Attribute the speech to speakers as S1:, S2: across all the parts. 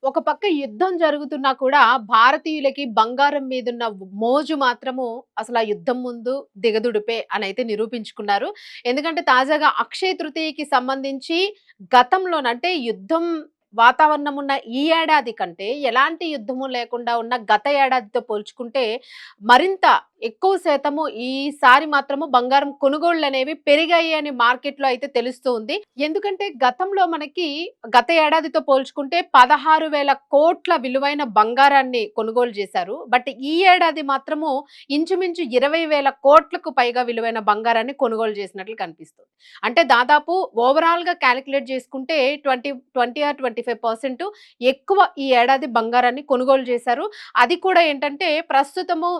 S1: ఒక పక్క యుద్ధం జరుగుతున్నా కూడా భారతీయులకి బంగారం మీదున్న మోజు మాత్రము అసలు ఆ యుద్ధం ముందు దిగదుడిపే అని అయితే నిరూపించుకున్నారు. ఎందుకంటే తాజాగా అక్షయ తృతీయకి సంబంధించి గతంలోనంటే యుద్ధం వాతావరణం ఉన్న ఈ ఏడాది కంటే ఎలాంటి యుద్ధము లేకుండా ఉన్న గత ఏడాదితో పోల్చుకుంటే మరింత ఎక్కువ శాతము ఈసారి మాత్రము బంగారం కొనుగోళ్లనేవి పెరిగాయి అని మార్కెట్‌లో అయితే తెలుస్తూ ఉంది. ఎందుకంటే గతంలో మనకి గత ఏడాదితో పోల్చుకుంటే 16,000,00,00,000 విలువైన బంగారాన్ని కొనుగోలు చేశారు. బట్ ఈ ఏడాది మాత్రము ఇంచుమించు 20,000,00,00,000కు పైగా విలువైన బంగారాన్ని కొనుగోలు చేసినట్లు కనిపిస్తుంది. అంటే దాదాపు ఓవరాల్‌గా కాలిక్యులేట్ చేసుకుంటే 20 ఆర్ 25% ఎక్కువ ఈ ఏడాది బంగారాన్ని కొనుగోలు చేశారు. అది కూడా ఏంటంటే ప్రస్తుతము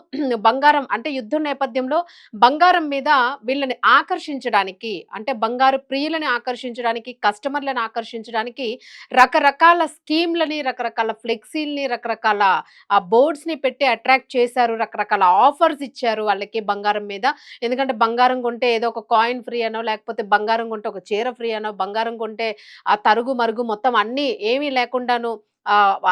S1: బంగారం అంటే యుద్ధం నేపథ్యంలో బంగారం మీద వీళ్ళని ఆకర్షించడానికి అంటే బంగారు ప్రియులని ఆకర్షించడానికి, కస్టమర్‌లని ఆకర్షించడానికి రకరకాల స్కీమ్‌లని, రకరకాల ఫ్లెక్సీలని, రకరకాల బోర్డ్స్‌ని పెట్టి అట్రాక్ట్ చేశారు. రకరకాల ఆఫర్స్ ఇచ్చారు వాళ్ళకి బంగారం మీద. ఎందుకంటే బంగారం కొంటే ఏదో ఒక కాయిన్ ఫ్రీ అనో, లేకపోతే బంగారం కొంటే ఒక చీర ఫ్రీ అనో, బంగారం కొంటే ఆ తరుగు, మరుగు మొత్తం అన్నీ ఏమీ లేకుండాను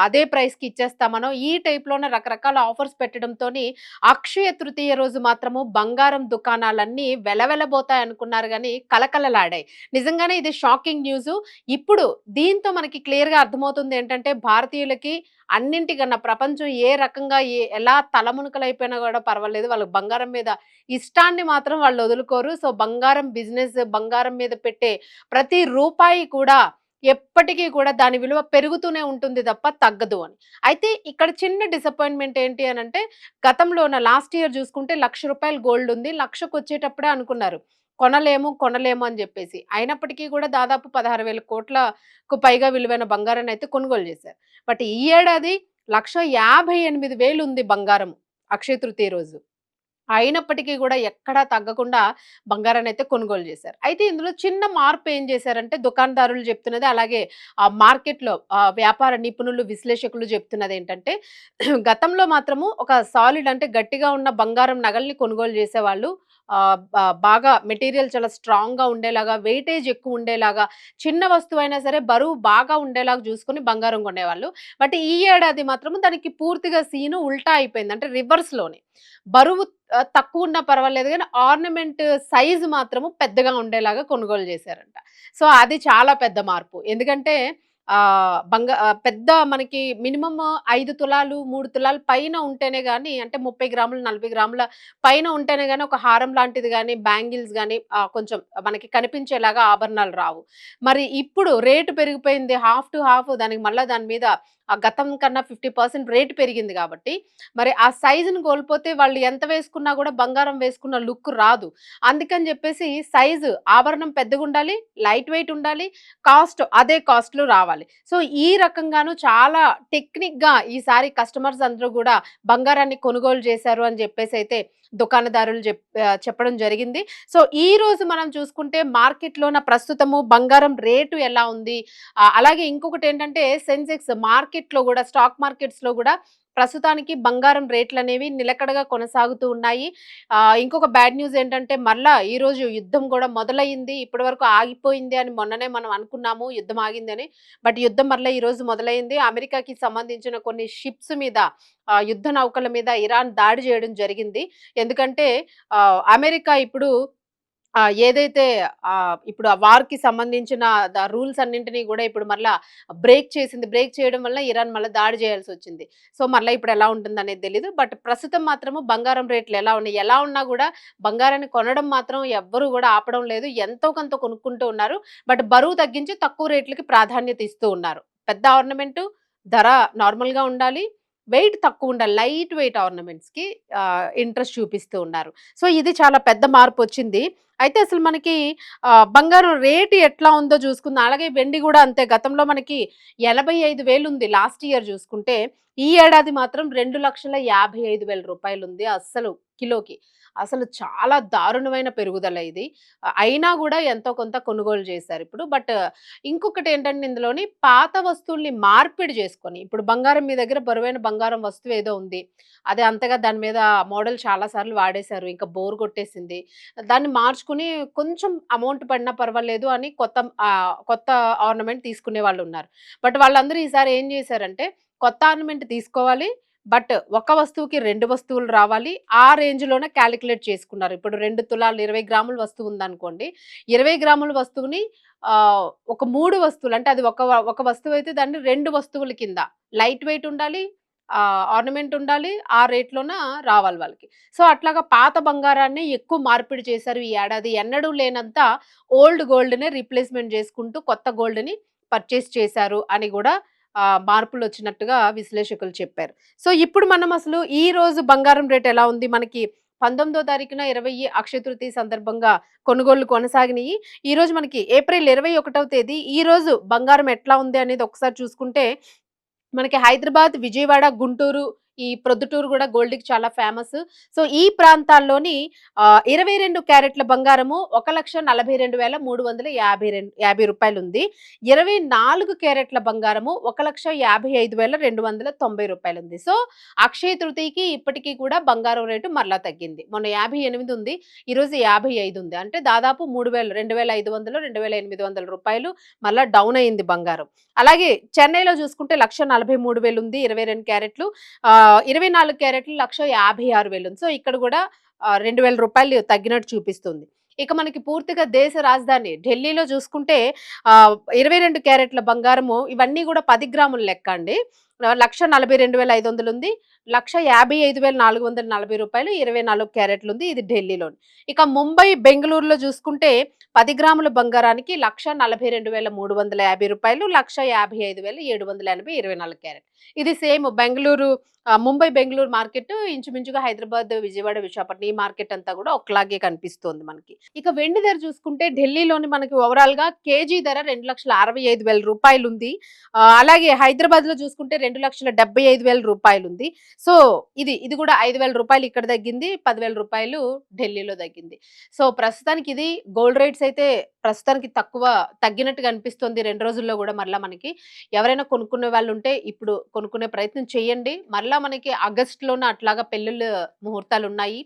S1: అదే ప్రైస్‌కి ఇచ్చేస్తామనో, ఈ టైప్‌లోనే రకరకాల ఆఫర్స్ పెట్టడంతోని అక్షయ తృతీయ రోజు మాత్రము బంగారం దుకాణాలన్నీ వెలవెలబోతాయనుకున్నారు గానీ కళకళలాడాయి. నిజంగానే ఇది షాకింగ్ న్యూసు. ఇప్పుడు దీంతో మనకి క్లియర్‌గా అర్థమవుతుందేంటంటే భారతీయులకి అన్నింటికన్నా ప్రపంచం ఏ రకంగా ఎలా తలమునకలైపోయినా గూడా పర్వాలేదు. వాళ్ళకి బంగారం మీద ఇష్టాన్ని మాత్రం వాళ్ళు వదులుకోరు. సో, బంగారం బిజినెస్, బంగారం మీద పెట్టే ప్రతి రూపాయి కూడా ఎప్పటికీ కూడా దాని విలువ పెరుగుతూనే ఉంటుంది తప్ప తగ్గదు అని. అయితే ఇక్కడ చిన్న డిసప్పాయింట్‌మెంట్ ఏంటి అనంటే గతంలోన లాస్ట్ ఇయర్ చూసుకుంటే రూ. 1,00,000 గోల్డ్ ఉంది. 1,00,000కొచ్చేటప్పుడే అనుకున్నారు. కొనలేము, కొనలేము అని జెప్పేసి. అయినప్పటికీ కూడా దాదాపు 16,000,00,000కు పైగా విలువైన బంగారాన్నయితే కొనుగోలు చేశారు. బట్ ఈ ఏడాది 1,58,000 ఉంది బంగారం అక్షయ తృతీయ రోజు. అయినప్పటికీ గూడా ఎక్కడా తగ్గకుండా బంగారాన్నయితే కొనుగోలు జేశారు. అయితే ఇందులో చిన్న మార్పు ఏం జేశారంటే దుకాణదారులు జెప్తున్నది అలాగే మార్కెట్‌లో వ్యాపార నిపుణులు, విశ్లేషకులు జెప్తున్నదేంటంటే గతంలో మాత్రము ఒక సాలిడ్ అంటే గట్టిగా ఉన్న బంగారం నగల్ని కొనుగోలు జేసేవాళ్ళు. బాగా మెటీరియల్ చాలా స్ట్రాంగ్‌గా ఉండేలాగా, వెయిటేజ్ ఎక్కువుండేలాగా, చిన్న వస్తువైనా సరే బరువు బాగా ఉండేలాగా జూసుకొని బంగారం కొనేవాళ్ళు. బట్ ఈ ఏడాది మాత్రము దానికి పూర్తిగా సీను ఉల్టా అయిపోయింది. అంటే రివర్స్‌లోనే. బరువు తక్కువున్నా పర్వాలేదు గానీ, ఆర్నమెంట్ సైజ్ మాత్రము పెద్దగా ఉండేలాగా కొనుగోలు జేశారంట. సో, అది చాలా పెద్ద మార్పు. ఎందుకంటే పెద్ద మనకి మినిమమ్ 5 తులాలు, 3 తులాలు పైన ఉంటేనే గాని అంటే 30 గ్రాములు, 40 గ్రాముల పైన ఉంటేనే గాని ఒక హారం లాంటిది గాని, బ్యాంగిల్స్ గాని కొంచెం మనకి కనిపించేలాగా ఆభరణాలు రావు. మరి ఇప్పుడు రేటు పెరిగిపోయింది. హాఫ్ టు హాఫ్ దానికి మళ్ళా దాని మీద గతం కన్నా 50% రేట్ పెరిగింది గాబట్టి, మరి ఆ సైజుని కోల్పోతే వాళ్ళు ఎంత వేసుకున్నా గూడా బంగారం వేసుకున్న లుక్ రాదు. అందుకని జెప్పేసి సైజు ఆభరణం పెద్దగుండాలి, లైట్ వెయిట్ ఉండాలి, అదే కాస్ట్‌లో రావాలి. సో, ఈ రకంగాను చాలా టెక్నిక్‌గా ఈసారి కస్టమర్స్ అందరూ గూడా బంగారాన్ని కొనుగోలు చేశారు అని జెప్పేసైతే దుకాణదారులు చెప్పడం జరిగింది. సో, ఈరోజు మనం చూసుకుంటే మార్కెట్‌లోన ప్రస్తుతము బంగారం రేటు ఎలా ఉంది? అలాగే ఇంకొకటేంటంటే సెన్సెక్స్ మార్కెట్‌లో గూడా స్టాక్ మార్కెట్స్‌లో గూడా ప్రస్తుతానికి బంగారం రేట్లనేవి నిలకడగా కొనసాగుతూ ఉన్నాయి. ఇంకొక బ్యాడ్ న్యూస్ ఏంటంటే మళ్ళా ఈరోజు యుద్ధం గూడా మొదలయింది. ఇప్పటివరకు ఆగిపోయింది అని మొన్ననే మనం అనుకున్నాము యుద్ధం ఆగిందని. బట్ యుద్ధం మరలా ఈరోజు మొదలైంది. అమెరికాకి సంబంధించిన కొన్ని షిప్స్ మీద యుద్ధ నౌకల మీద ఇరాన్ దాడి చేయడం జరిగింది. ఎందుకంటే అమెరికా ఇప్పుడు ఏదైతే ఇప్పుడు ఆ వార్‌కి సంబంధించిన రూల్స్ అన్నింటిని గూడా ఇప్పుడు మరలా బ్రేక్ చేసింది. బ్రేక్ చేయడం వల్ల ఇరాన్ మళ్ళా దాడి చేయాల్సొచ్చింది. సో, మరలా ఇప్పుడు ఎలా ఉంటుందనేది తెలీదు. బట్ ప్రస్తుతం మాత్రము బంగారం రేట్లు ఎలా ఉన్నాయి? ఎలా ఉన్నా గూడా బంగారాన్ని కొనడం మాత్రం ఎవ్వరు గూడా ఆపడం లేదు. ఎంతో కొంత కొనుక్కుంటూ ఉన్నారు. బట్ బరువు తగ్గించి తక్కువ రేట్లకి ప్రాధాన్యత ఇస్తూ ఉన్నారు. పెద్ద ఆర్నమెంటు ధర నార్మల్‌గా ఉండాలి. వెయిట్ తక్కువుండాలి. లైట్ వెయిట్ ఆర్నమెంట్స్‌కి ఇంట్రెస్ట్ చూపిస్తూ ఉన్నారు. సో, ఇది చాలా పెద్ద మార్పొచ్చింది. అయితే అసలు మనకి బంగారం రేటు ఎట్లా ఉందో చూసుకుందాం. అలాగే వెండి గూడా అంతే. గతంలో మనకి 85,000 ఉంది లాస్ట్ ఇయర్ చూసుకుంటే. ఈ ఏడాది మాత్రం రూ. 2,55,000 ఉంది. అస్సలు కిలోకి. అసలు చాలా దారుణమైన పెరుగుదల ఇది. అయినా గూడా ఎంతో కొంత కొనుగోలు చేశారు ఇప్పుడు. బట్ ఇంకొకటేంటంటే ఇందులోని పాత వస్తువుల్ని మార్పిడి చేసుకొని, ఇప్పుడు బంగారం మీ దగ్గర బరువైన బంగారం వస్తువు ఏదో ఉంది. అది అంతగా దాని మీద మోడల్ చాలా సార్లు వాడేశారు. ఇంకా బోర్ కొట్టేసింది. దాన్ని మార్చుకుని కొంచెం అమౌంట్ పడినా పర్వాలేదు అని కొత్త ఆర్నమెంట్ తీసుకునే వాళ్ళున్నారు. బట్ వాళ్ళందరూ ఈసారి ఏం చేశారంటే, కొత్త ఆర్నమెంట్ తీసుకోవాలి. బట్ ఒక వస్తువుకి 2 వస్తువులు రావాలి. ఆ రేంజ్‌లోనే కాలిక్యులేట్ చేసుకున్నారు. ఇప్పుడు 2 తులాలు 20 గ్రాముల వస్తువు ఉందనుకోండి. 20 గ్రాముల వస్తువుని ఒక 3 వస్తువులు అంటే అది ఒక వస్తువయితే దాన్ని 2 వస్తువుల కింద లైట్ వెయిట్ ఉండాలి. ఆర్నమెంట్ ఉండాలి. ఆ రేట్‌లోన రావాలి వాళ్ళకి. సో, అట్లాగా పాత బంగారాన్ని ఎక్కువ మార్పిడి చేశారు ఈ ఏడాది. ఎన్నడూ లేనంత ఓల్డ్ గోల్డ్‌నే రీప్లేస్‌మెంట్ చేసుకుంటూ కొత్త గోల్డ్‌ని పర్చేస్ చేశారు అని గూడా మార్పులొచ్చినట్టుగా విశ్లేషకులు చెప్పారు. సో, ఇప్పుడు మనం అసలు ఈ రోజు బంగారం రేట్ ఎలా ఉంది? మనకి 19దో తారీఖున 20 అక్షయ తృతీయ సందర్భంగా కొనుగోళ్లు కొనసాగినియి. ఈరోజు మనకి ఏప్రిల్ 21వ తేదీ. ఈరోజు బంగారం ఎట్లా ఉంది అనేది ఒకసారి చూసుకుంటే మనకి హైదరాబాద్, విజయవాడ, గుంటూరు, ఈ ప్రొద్దుటూరు గూడా గోల్డ్‌కి చాలా ఫేమస్. సో, ఈ ప్రాంతాల్లోని 22 క్యారెట్ల బంగారము 1,42,350 రూపాయలుంది. 24 క్యారెట్ల బంగారము 1,55,290 రూపాయలుంది. సో, అక్షయ తృతీయకి ఇప్పటికి కూడా బంగారం రేటు మరలా తగ్గింది. మొన్న 58 ఉంది. ఈరోజు 55 ఉంది. అంటే దాదాపు 3,000 2,500, 2,800 రూపాయలు మళ్ళా డౌన్ అయింది బంగారం. అలాగే చెన్నైలో చూసుకుంటే 1,43,000 ఉంది 22 క్యారెట్లు. 24 క్యారెట్లు 1,56,000 ఉంది. సో, ఇక్కడ కూడా 2,000 రూపాయలు తగ్గినట్టు చూపిస్తుంది. ఇక మనకి పూర్తిగా దేశ రాజధాని ఢిల్లీలో చూసుకుంటే 22 క్యారెట్ల బంగారము ఇవన్నీ కూడా 10 గ్రాముల లెక్క అండి. 1,42,500 ఉంది. 1,55,440 రూపాయలు 24 క్యారెట్లు ఉంది. ఇది ఢిల్లీలోని. ఇక ముంబై, బెంగుళూరులో చూసుకుంటే 10 గ్రాముల బంగారానికి 1,42,350 రూపాయలు, 1,55,780 24 క్యారెట్. ఇది సేమ్ బెంగుళూరు ముంబై, బెంగుళూరు మార్కెట్ ఇంచుమించుగా హైదరాబాద్, విజయవాడ, విశాఖపట్నం ఈ మార్కెట్ అంతా కూడా ఒకలాగే కనిపిస్తోంది మనకి. ఇక వెండి ధర చూసుకుంటే ఢిల్లీలోని మనకి ఓవరాల్‌గా కేజీ ధర 2,65,000 రూపాయలుంది. అలాగే హైదరాబాద్‌లో చూసుకుంటే 2,75,000 రూపాయలుంది. సో, ఇది కూడా 5,000 రూపాయలు ఇక్కడ తగ్గింది. 10,000 రూపాయలు ఢిల్లీలో తగ్గింది. సో, ప్రస్తుతానికి ఇది గోల్డ్ రేట్స్ అయితే ప్రస్తుతానికి తగ్గినట్టుగా అనిపిస్తుంది 2 రోజుల్లో గూడా మరలా మనకి. ఎవరైనా కొనుక్కునే వాళ్ళుంటే ఇప్పుడు కొనుక్కునే ప్రయత్నం చేయండి. మరలా మనకి ఆగస్ట్‌లోన అట్లాగా పెళ్ళిళ్ళ ముహూర్తాలున్నాయి.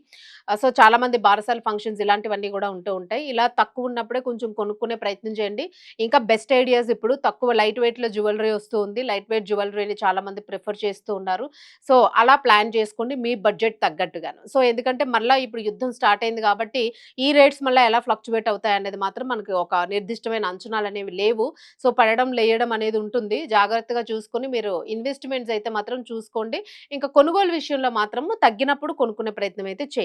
S1: సో, చాలామంది బారసాల ఫంక్షన్స్ ఇలాంటివన్నీ గూడా ఉంటూ ఉంటాయి. ఇలా తక్కువున్నప్పుడే కొంచెం కొనుక్కునే ప్రయత్నం చేయండి. ఇంకా బెస్ట్ ఐడియాస్ ఇప్పుడు తక్కువ లైట్ వెయిట్‌లో జ్యువెల్లరీ వస్తూ ఉంది. లైట్ వెయిట్ జ్యువెల్లరీని చాలామంది ప్రిఫర్ చేస్తూ ఉన్నారు. సో, అలా ప్లాన్ చేసుకోండి మీ బడ్జెట్ తగ్గట్టుగాను. సో, ఎందుకంటే మరలా ఇప్పుడు యుద్ధం స్టార్ట్ అయింది కాబట్టి ఈ రేట్స్ మళ్ళా ఎలా ఫ్లక్చుయేట్ అవుతాయనేది మాత్రం మనకి ఒక నిర్దిష్టమైన అంచనాలనేవి లేవు. సో, పడడం, లేయడం అనేది ఉంటుంది. జాగ్రత్తగా చూసుకొని మీరు ఇన్వెస్ట్‌మెంట్స్ అయితే మాత్రం చూసుకోండి. ఇంకా కొనుగోలు విషయంలో మాత్రం తగ్గినప్పుడు కొనుక్కునే ప్రయత్నం అయితే చేయండి.